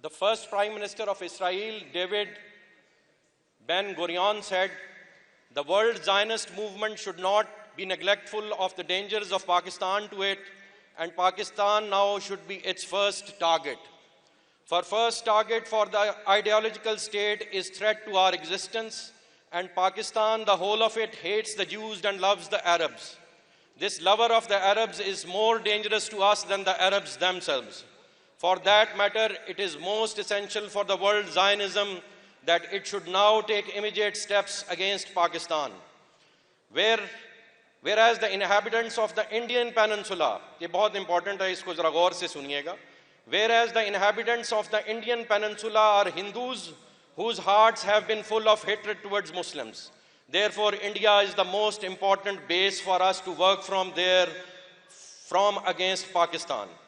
The first Prime Minister of Israel, David Ben-Gurion, said, "The world Zionist movement should not be neglectful of the dangers of Pakistan to it, and Pakistan now should be its first target. For first target for the ideological state is threat to our existence, and Pakistan, the whole of it, hates the Jews and loves the Arabs. This lover of the Arabs is more dangerous to us than the Arabs themselves. For that matter, it is most essential for the world Zionism that it should now take immediate steps against Pakistan. Whereas the inhabitants of the Indian Peninsula, یہ بہت important ہے, اس کو ذرا غور سے سنیے گا. Whereas the inhabitants of the Indian Peninsula are Hindus whose hearts have been full of hatred towards Muslims. Therefore, India is the most important base for us to work from against Pakistan.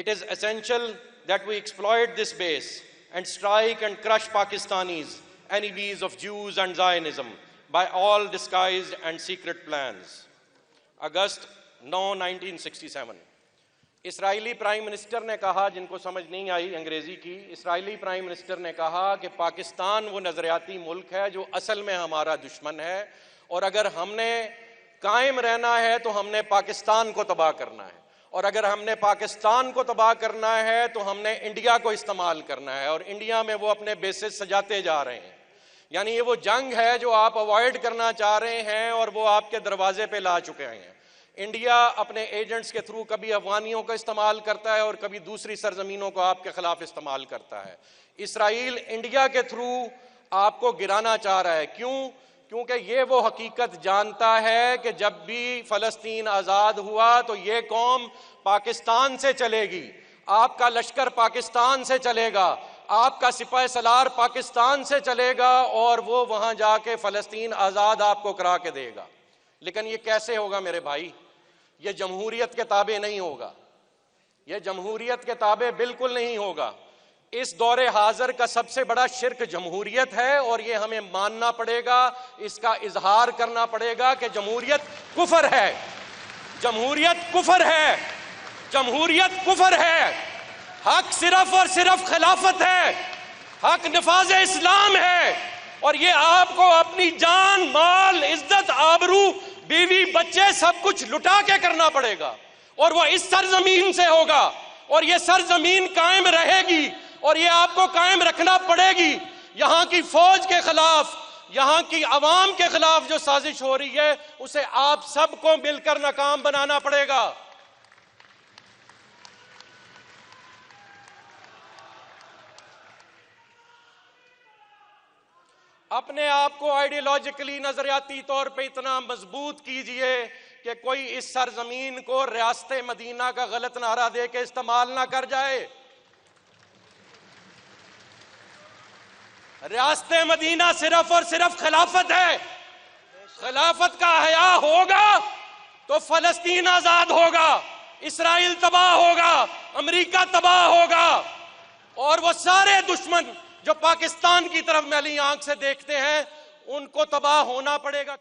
It is essential that we exploit this base and strike and crush Pakistanis, enemies of Jews and Zionism, by all disguised and secret plans." August 9, 1967. Israeli prime minister نے کہا, جن کو سمجھ نہیں آئی انگریزی کی, اسرائیلی prime minister نے کہا کہ پاکستان وہ نظریاتی ملک ہے جو اصل میں ہمارا دشمن ہے, اور اگر ہم نے قائم رہنا ہے تو ہم نے پاکستان کو تباہ کرنا ہے, اور اگر ہم نے پاکستان کو تباہ کرنا ہے تو ہم نے انڈیا کو استعمال کرنا ہے, اور انڈیا میں وہ اپنے بیسز سجاتے جا رہے ہیں. یعنی یہ وہ جنگ ہے جو آپ اوائڈ کرنا چاہ رہے ہیں اور وہ آپ کے دروازے پہ لا چکے ہیں. انڈیا اپنے ایجنٹس کے تھرو کبھی افغانیوں کو استعمال کرتا ہے اور کبھی دوسری سرزمینوں کو آپ کے خلاف استعمال کرتا ہے. اسرائیل انڈیا کے تھرو آپ کو گرانا چاہ رہا ہے. کیوں؟ کیونکہ یہ وہ حقیقت جانتا ہے کہ جب بھی فلسطین آزاد ہوا تو یہ قوم پاکستان سے چلے گی, آپ کا لشکر پاکستان سے چلے گا, آپ کا سپاہ سالار پاکستان سے چلے گا, اور وہ وہاں جا کے فلسطین آزاد آپ کو کرا کے دے گا. لیکن یہ کیسے ہوگا میرے بھائی؟ یہ جمہوریت کے تابع نہیں ہوگا, یہ جمہوریت کے تابع بالکل نہیں ہوگا. اس دور حاضر کا سب سے بڑا شرک جمہوریت ہے, اور یہ ہمیں ماننا پڑے گا, اس کا اظہار کرنا پڑے گا کہ جمہوریت کفر ہے, جمہوریت کفر ہے, جمہوریت کفر ہے. حق صرف اور صرف خلافت ہے, حق نفاذ اسلام ہے, اور یہ آپ کو اپنی جان, مال, عزت, آبرو, بیوی, بچے سب کچھ لٹا کے کرنا پڑے گا, اور وہ اس سرزمین سے ہوگا, اور یہ سرزمین قائم رہے گی, اور یہ آپ کو قائم رکھنا پڑے گی. یہاں کی فوج کے خلاف, یہاں کی عوام کے خلاف جو سازش ہو رہی ہے, اسے آپ سب کو مل کر ناکام بنانا پڑے گا. اپنے آپ کو آئیڈیالوجیکلی, نظریاتی طور پہ اتنا مضبوط کیجئے کہ کوئی اس سرزمین کو ریاست مدینہ کا غلط نعرہ دے کے استعمال نہ کر جائے. ریاست مدینہ صرف اور صرف خلافت ہے. خلافت کا حیا ہوگا تو فلسطین آزاد ہوگا, اسرائیل تباہ ہوگا, امریکہ تباہ ہوگا, اور وہ سارے دشمن جو پاکستان کی طرف میلی آنکھ سے دیکھتے ہیں ان کو تباہ ہونا پڑے گا.